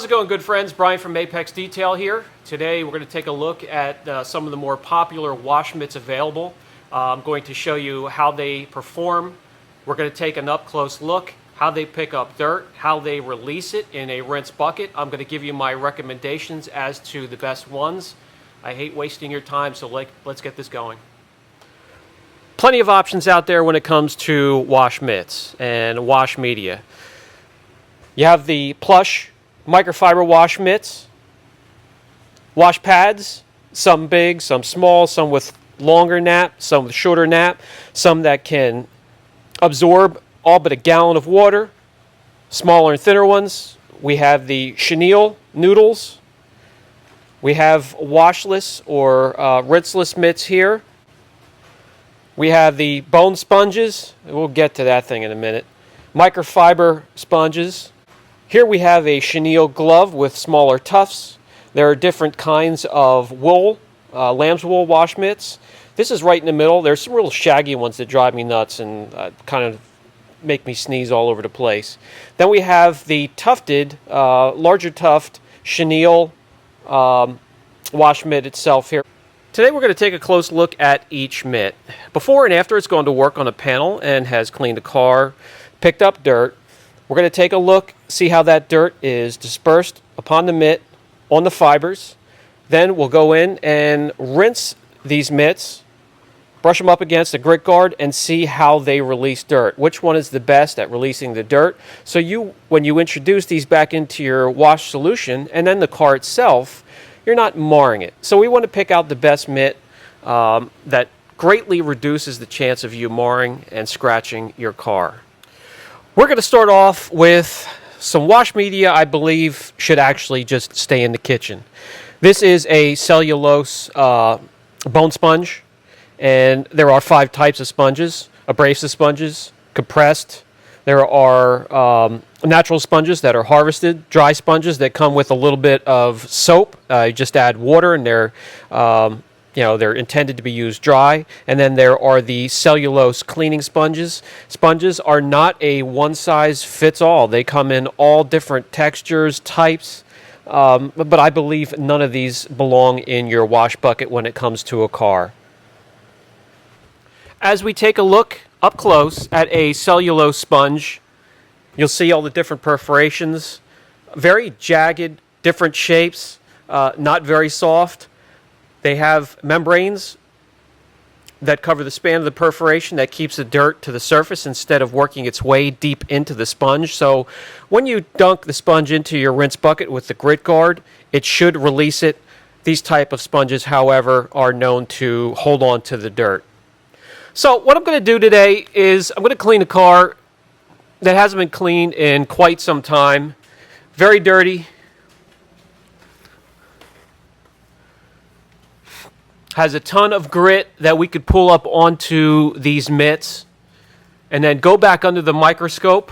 How's it going, good friends? Brian from Apex Detail here. Today we're going to take a look at some of the more popular wash mitts available. I'm going to show you how they perform. We're going to take an up-close look, how they pick up dirt, how they release it in a rinse bucket. I'm going to give you my recommendations as to the best ones. I hate wasting your time, so let's get this going. Plenty of options out there when it comes to wash mitts and wash media. You have the plush microfiber wash mitts, wash pads, some big, some small, some with longer nap, some with shorter nap, some that can absorb all but a gallon of water, smaller and thinner ones. We have the chenille noodles. We have washless or rinseless mitts here. We have the bone sponges. We'll get to that thing in a minute. Microfiber sponges. Here we have a Chenille Glove with smaller tufts. There are different kinds of wool, lamb's wool wash mitts. This is right in the middle. There's some real shaggy ones that drive me nuts and kind of make me sneeze all over the place. Then we have the tufted, larger tuft Chenille wash mitt itself here. Today we're going to take a close look at each mitt. Before and after it's gone to work on a panel and has cleaned the car, picked up dirt. We're going to take a look, see how that dirt is dispersed upon the mitt on the fibers. Then we'll go in and rinse these mitts, brush them up against a grit guard, and see how they release dirt. Which one is the best at releasing the dirt? So when you introduce these back into your wash solution and then the car itself, you're not marring it. So we want to pick out the best mitt that greatly reduces the chance of you marring and scratching your car. We're going to start off with some wash media I believe should actually just stay in the kitchen. This is a cellulose bone sponge, and there are 5 types of sponges: abrasive sponges, compressed. There are natural sponges that are harvested, dry sponges that come with a little bit of soap. You just add water, and they're intended to be used dry. And then there are the cellulose cleaning sponges. Sponges are not a one-size-fits-all. They come in all different textures, types, but I believe none of these belong in your wash bucket when it comes to a car. As we take a look up close at a cellulose sponge, you'll see all the different perforations, very jagged, different shapes, not very soft. They have membranes that cover the span of the perforation that keeps the dirt to the surface instead of working its way deep into the sponge. So when you dunk the sponge into your rinse bucket with the grit guard, it should release it. These type of sponges, however, are known to hold on to the dirt. So what I'm going to do today is I'm going to clean a car that hasn't been cleaned in quite some time. Very dirty. Has a ton of grit that we could pull up onto these mitts and then go back under the microscope,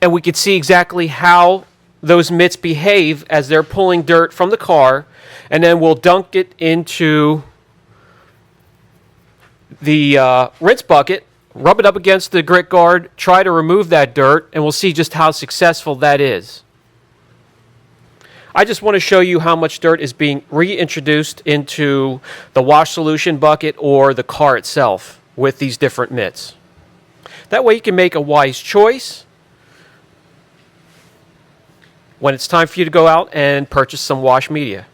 and we could see exactly how those mitts behave as they're pulling dirt from the car, and then we'll dunk it into the rinse bucket, rub it up against the grit guard, try to remove that dirt, and we'll see just how successful that is. I just want to show you how much dirt is being reintroduced into the wash solution bucket or the car itself with these different mitts. That way you can make a wise choice when it's time for you to go out and purchase some wash media.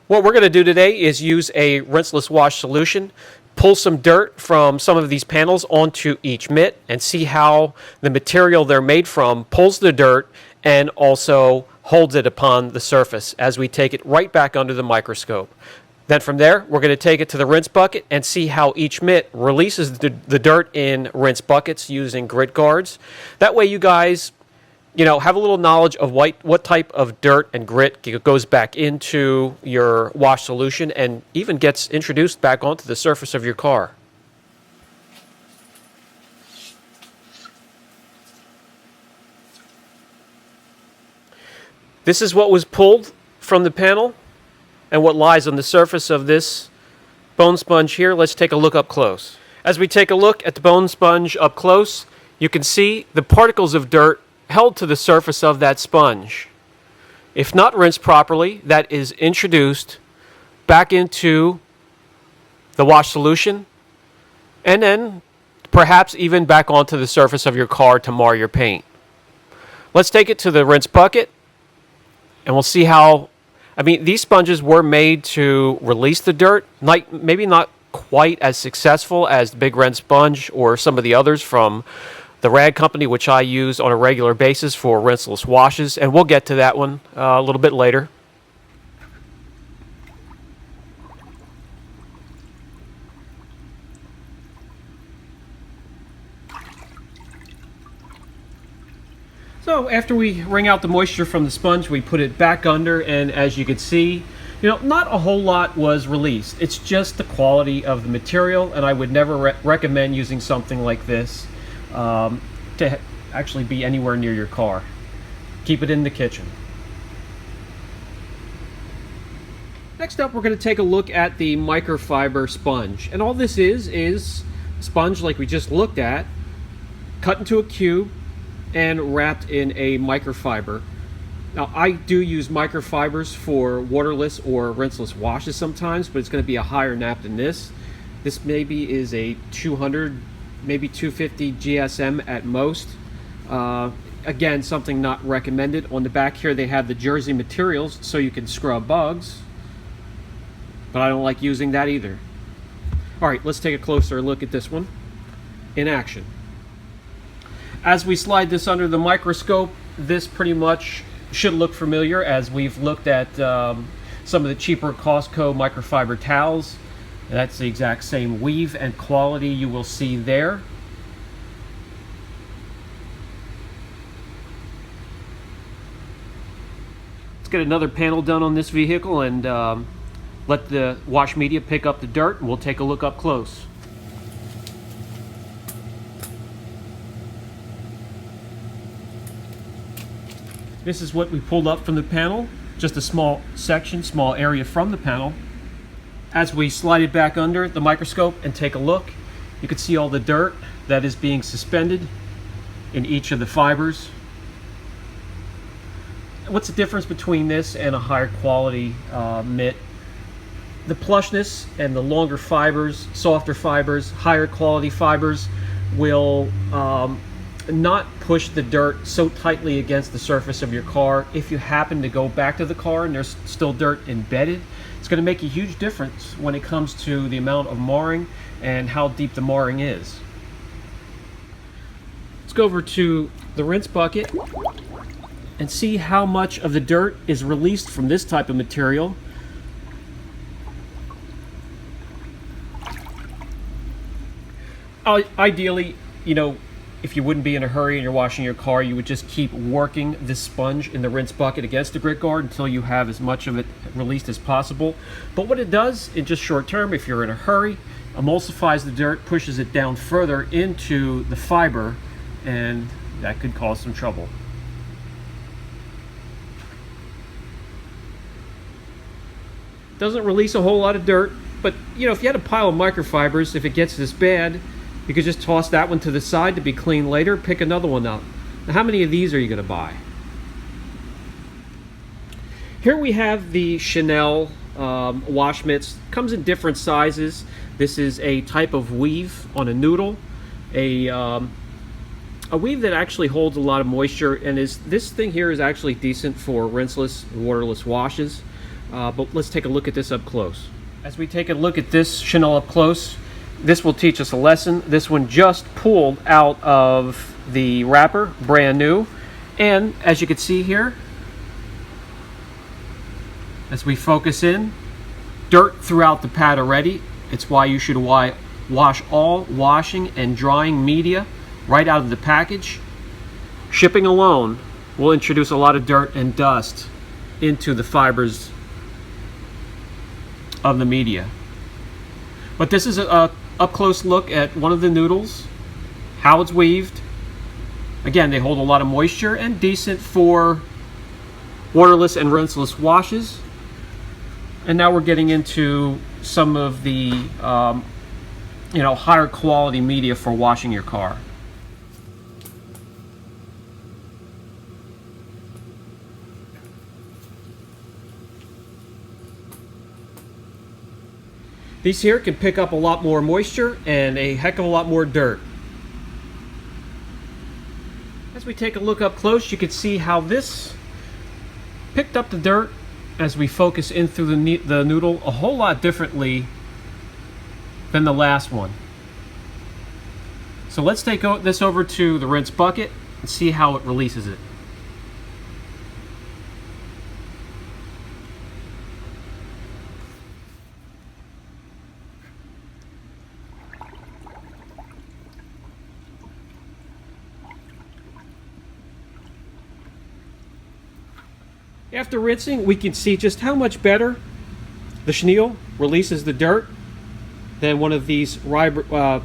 What we're going to do today is use a rinseless wash solution, pull some dirt from some of these panels onto each mitt, and see how the material they're made from pulls the dirt and also holds it upon the surface as we take it right back under the microscope. Then from there, we're going to take it to the rinse bucket and see how each mitt releases the dirt in rinse buckets using grit guards. That way you guys, have a little knowledge of what type of dirt and grit goes back into your wash solution and even gets introduced back onto the surface of your car. This is what was pulled from the panel and what lies on the surface of this bone sponge here. Let's take a look up close. As we take a look at the bone sponge up close, you can see the particles of dirt held to the surface of that sponge. If not rinsed properly, that is introduced back into the wash solution, and then perhaps even back onto the surface of your car to mar your paint. Let's take it to the rinse bucket, and we'll see how, these sponges were made to release the dirt, maybe not quite as successful as the Big Ren sponge or some of the others from the Rag Company, which I use on a regular basis for rinseless washes, and we'll get to that one a little bit later. So after we wring out the moisture from the sponge, we put it back under, and as you can see, not a whole lot was released. It's just the quality of the material, and I would never recommend using something like this to actually be anywhere near your car. Keep it in the kitchen. Next up, we're going to take a look at the Microfiber Sponge. And all this is sponge like we just looked at, cut into a cube, and wrapped in a microfiber. Now, I do use microfibers for waterless or rinseless washes sometimes, but it's going to be a higher nap than this. This maybe is a 200, maybe 250 GSM at most. Again, something not recommended. On the back here, they have the jersey materials so you can scrub bugs, but I don't like using that either. All right, let's take a closer look at this one in action. As we slide this under the microscope, this pretty much should look familiar, as we've looked at some of the cheaper Costco microfiber towels. That's the exact same weave and quality you will see there. Let's get another panel done on this vehicle and let the wash media pick up the dirt, and we'll take a look up close. This is what we pulled up from the panel, just a small section, small area from the panel. As we slide it back under the microscope and take a look, you can see all the dirt that is being suspended in each of the fibers. What's the difference between this and a higher quality mitt? The plushness and the longer fibers, softer fibers, higher quality fibers will not push the dirt so tightly against the surface of your car. If you happen to go back to the car and there's still dirt embedded, it's going to make a huge difference when it comes to the amount of marring and how deep the marring is. Let's go over to the rinse bucket and see how much of the dirt is released from this type of material. Ideally, if you wouldn't be in a hurry and you're washing your car, you would just keep working this sponge in the rinse bucket against the grit guard until you have as much of it released as possible. But what it does in just short term, if you're in a hurry, emulsifies the dirt, pushes it down further into the fiber, and that could cause some trouble. Doesn't release a whole lot of dirt, but if you had a pile of microfibers, if it gets this bad, you could just toss that one to the side to be cleaned later, pick another one up. Now, how many of these are you going to buy? Here we have the Chenille wash mitts. Comes in different sizes. This is a type of weave on a noodle, a weave that actually holds a lot of moisture, and this thing here is actually decent for rinseless and waterless washes. But let's take a look at this up close. As we take a look at this Chenille up close, this will teach us a lesson. This one just pulled out of the wrapper, brand new. And as you can see here, as we focus in, dirt throughout the pad already. It's why you should wash all washing and drying media right out of the package. Shipping alone will introduce a lot of dirt and dust into the fibers of the media. But this is a up-close look at one of the noodles, how it's weaved. Again, they hold a lot of moisture and decent for waterless and rinseless washes. And now we're getting into some of the higher quality media for washing your car. These here can pick up a lot more moisture and a heck of a lot more dirt. As we take a look up close, you can see how this picked up the dirt as we focus in through the noodle a whole lot differently than the last one. So let's take this over to the rinse bucket and see how it releases it. After rinsing, we can see just how much better the chenille releases the dirt than one of these microfiber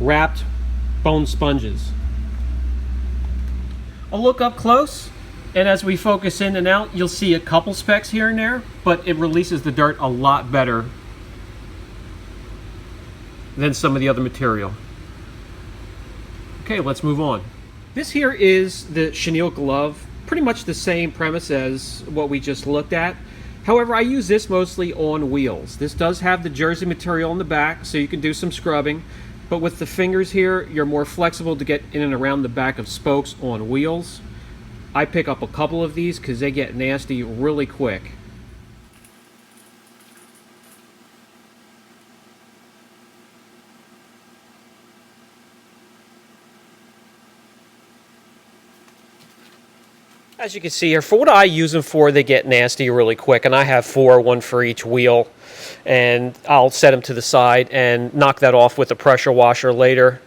wrapped bone sponges. A look up close, and as we focus in and out, you'll see a couple specks here and there, but it releases the dirt a lot better than some of the other material. Okay, let's move on. This here is the Chenille Glove, pretty much the same premise as what we just looked at. However, I use this mostly on wheels. This does have the jersey material on the back, so you can do some scrubbing. But with the fingers here, you're more flexible to get in and around the back of spokes on wheels. I pick up a couple of these because they get nasty really quick. As you can see here, for what I use them for, they get nasty really quick, and I have 4, one for each wheel, and I'll set them to the side and knock that off with a pressure washer later.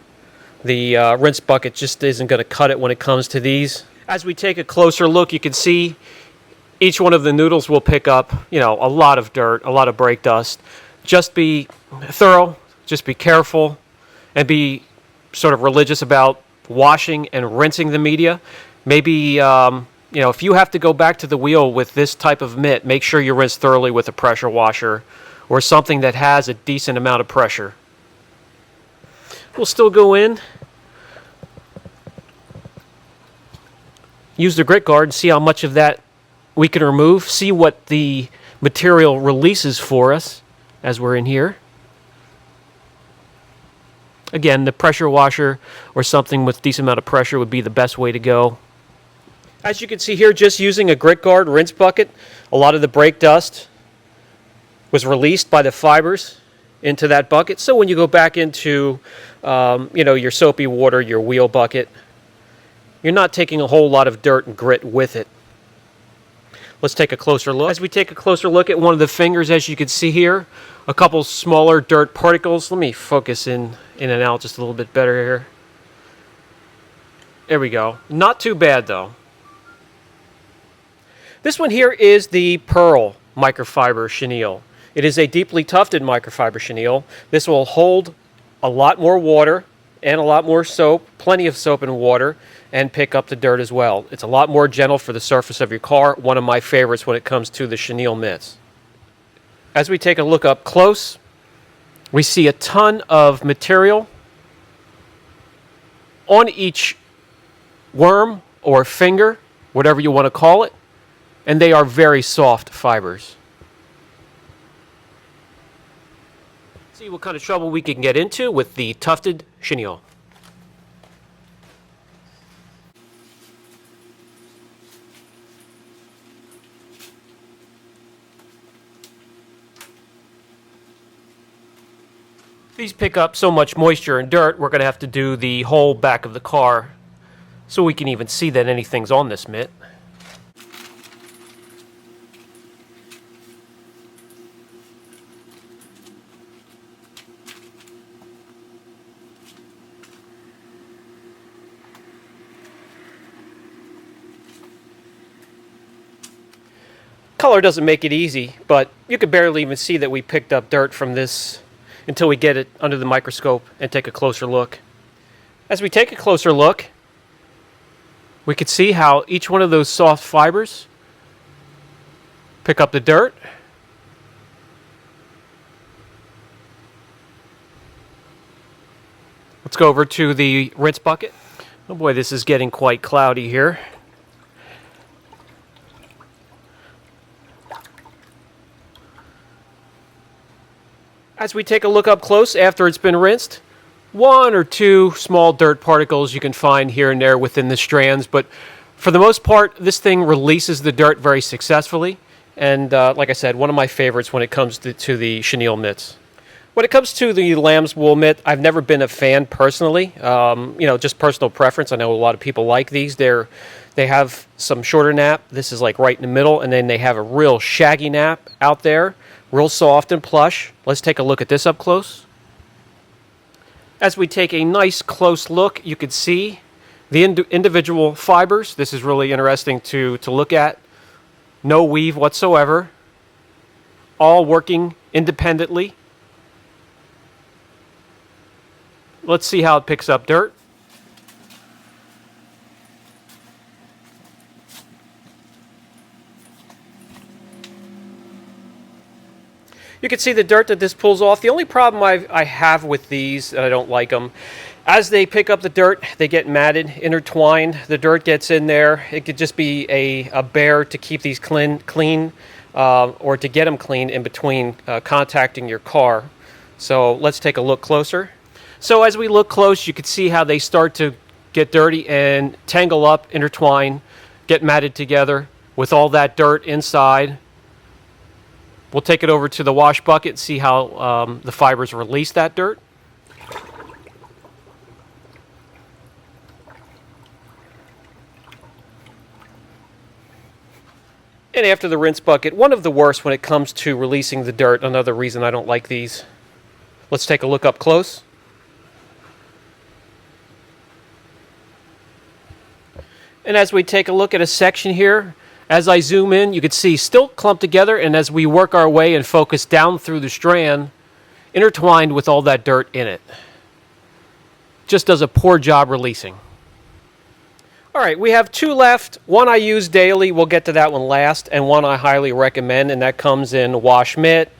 The rinse bucket just isn't going to cut it when it comes to these. As we take a closer look, you can see each one of the noodles will pick up, a lot of dirt, a lot of brake dust. Just be thorough, just be careful, and be sort of religious about washing and rinsing the media. Maybe if you have to go back to the wheel with this type of mitt, make sure you rinse thoroughly with a pressure washer or something that has a decent amount of pressure. We'll still go in, use the grit guard and see how much of that we can remove, see what the material releases for us as we're in here. Again, the pressure washer or something with a decent amount of pressure would be the best way to go. As you can see here, just using a grit guard rinse bucket, a lot of the brake dust was released by the fibers into that bucket. So when you go back into your soapy water, your wheel bucket, you're not taking a whole lot of dirt and grit with it. Let's take a closer look. As we take a closer look at one of the fingers, as you can see here, a couple smaller dirt particles. Let me focus in and out just a little bit better here. There we go. Not too bad though. This one here is the Pearl microfiber chenille. It is a deeply tufted microfiber chenille. This will hold a lot more water and a lot more soap, plenty of soap and water, and pick up the dirt as well. It's a lot more gentle for the surface of your car. One of my favorites when it comes to the chenille mitts. As we take a look up close, we see a ton of material on each worm or finger, whatever you want to call it, and they are very soft fibers. See what kind of trouble we can get into with the tufted chenille. These pick up so much moisture and dirt, we're going to have to do the whole back of the car so we can even see that anything's on this mitt. Color doesn't make it easy, but you could barely even see that we picked up dirt from this until we get it under the microscope and take a closer look. As we take a closer look, we could see how each one of those soft fibers pick up the dirt. Let's go over to the rinse bucket. Oh boy, this is getting quite cloudy here. As we take a look up close after it's been rinsed, one or two small dirt particles you can find here and there within the strands, but for the most part, this thing releases the dirt very successfully. And like I said, one of my favorites when it comes to the chenille mitts. When it comes to the lamb's wool mitt, I've never been a fan personally. Just personal preference. I know a lot of people like these. They have some shorter nap. This is like right in the middle, and then they have a real shaggy nap out there, real soft and plush. Let's take a look at this up close. As we take a nice close look, you can see the individual fibers. This is really interesting to look at. No weave whatsoever. All working independently. Let's see how it picks up dirt. You can see the dirt that this pulls off. The only problem I have with these, and I don't like them, as they pick up the dirt, they get matted, intertwined. The dirt gets in there. It could just be a bear to keep these clean or to get them clean in between contacting your car. So let's take a look closer. So as we look close, you can see how they start to get dirty and tangle up, intertwine, get matted together with all that dirt inside. We'll take it over to the wash bucket and see how the fibers release that dirt. And after the rinse bucket, one of the worst when it comes to releasing the dirt. Another reason I don't like these. Let's take a look up close. And as we take a look at a section here, as I zoom in, you can see still clumped together, and as we work our way and focus down through the strand, intertwined with all that dirt in it. Just does a poor job releasing. All right, we have two left. One I use daily, we'll get to that one last, and one I highly recommend, and that comes in Wash Mitt.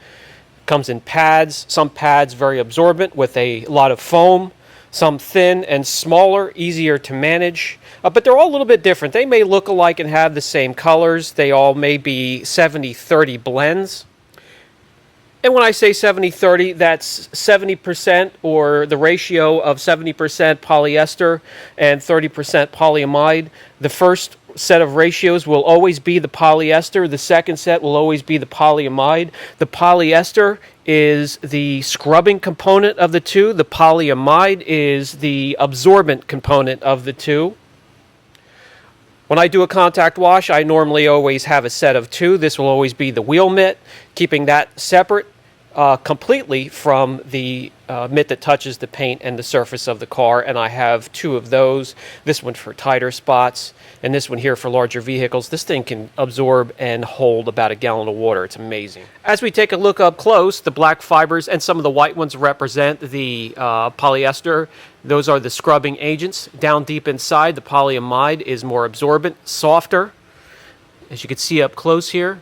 Comes in pads, some pads very absorbent with a lot of foam, some thin and smaller, easier to manage, but they're all a little bit different. They may look alike and have the same colors. They all may be 70-30 blends. And when I say 70-30, that's 70% or the ratio of 70% polyester and 30% polyamide. The first set of ratios will always be the polyester. The second set will always be the polyamide. The polyester is the scrubbing component of the two. The polyamide is the absorbent component of the two. When I do a contact wash, I normally always have a set of two. This will always be the wheel mitt, keeping that separate completely from the mitt that touches the paint and the surface of the car, and I have two of those. This one for tighter spots, and this one here for larger vehicles. This thing can absorb and hold about a gallon of water. It's amazing. As we take a look up close, the black fibers and some of the white ones represent the polyester. Those are the scrubbing agents. Down deep inside, the polyamide is more absorbent, softer. As you can see up close here,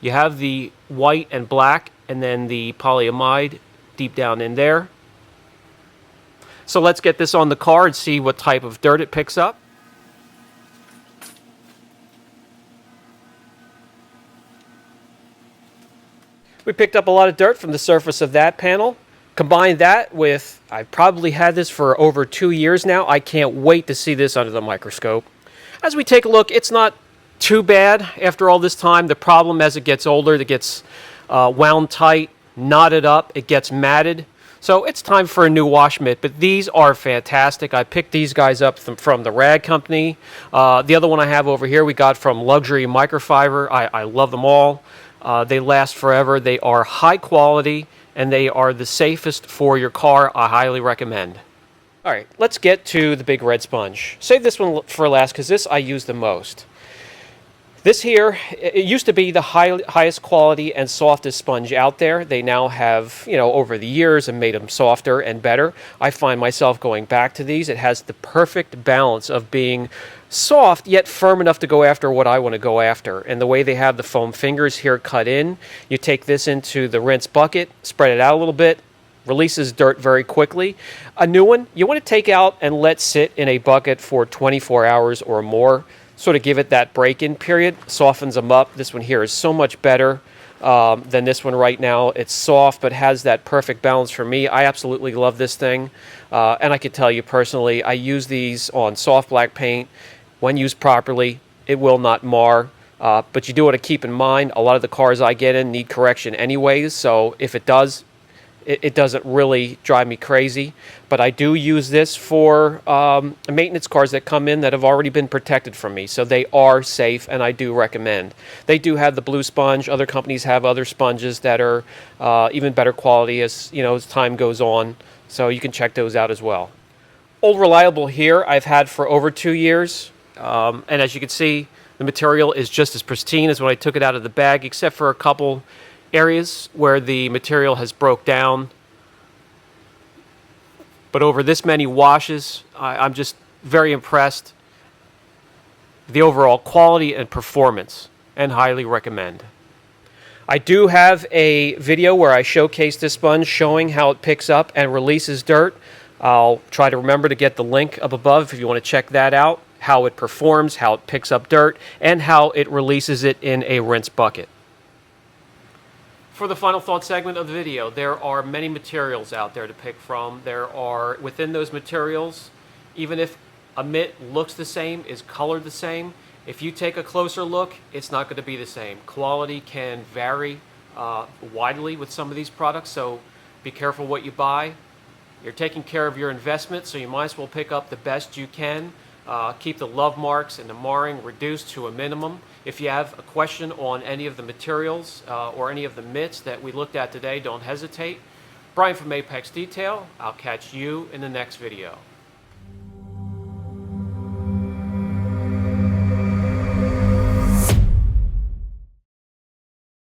you have the white and black, and then the polyamide deep down in there. So let's get this on the car and see what type of dirt it picks up. We picked up a lot of dirt from the surface of that panel. Combine that with, I've probably had this for over 2 years now. I can't wait to see this under the microscope. As we take a look, it's not too bad after all this time. The problem as it gets older, it gets wound tight, knotted up, it gets matted. So it's time for a new wash mitt, but these are fantastic. I picked these guys up from the Rag Company. The other one I have over here we got from Luxury Microfiber. I love them all. They last forever. They are high quality, and they are the safest for your car. I highly recommend. All right, let's get to the big red sponge. Save this one for last because this I use the most. This here, it used to be the highest quality and softest sponge out there. They now have, over the years and made them softer and better. I find myself going back to these. It has the perfect balance of being soft yet firm enough to go after what I want to go after. And the way they have the foam fingers here cut in, you take this into the rinse bucket, spread it out a little bit, releases dirt very quickly. A new one, you want to take out and let sit in a bucket for 24 hours or more. Sort of give it that break-in period, softens them up. This one here is so much better. than this one right now. It's soft, but has that perfect balance for me. I absolutely love this thing. And I can tell you personally, I use these on soft black paint. When used properly, it will not mar. But you do want to keep in mind, a lot of the cars I get in need correction anyways. So if it does, it doesn't really drive me crazy. But I do use this for maintenance cars that come in that have already been protected from me. So they are safe, and I do recommend. They do have the blue sponge. Other companies have other sponges that are even better quality as time goes on. So you can check those out as well. Old Reliable here I've had for over 2 years. And as you can see, the material is just as pristine as when I took it out of the bag, except for a couple areas where the material has broke down. But over this many washes, I'm just very impressed. The overall quality and performance, and highly recommend. I do have a video where I showcase this sponge showing how it picks up and releases dirt. I'll try to remember to get the link up above if you want to check that out, how it performs, how it picks up dirt, and how it releases it in a rinse bucket. For the final thought segment of the video, there are many materials out there to pick from. There are, within those materials, even if a mitt looks the same, is colored the same, if you take a closer look, it's not going to be the same. Quality can vary widely with some of these products, so be careful what you buy. You're taking care of your investment, so you might as well pick up the best you can. Keep the love marks and the marring reduced to a minimum. If you have a question on any of the materials or any of the mitts that we looked at today, don't hesitate. Brian from Apex Detail. I'll catch you in the next video.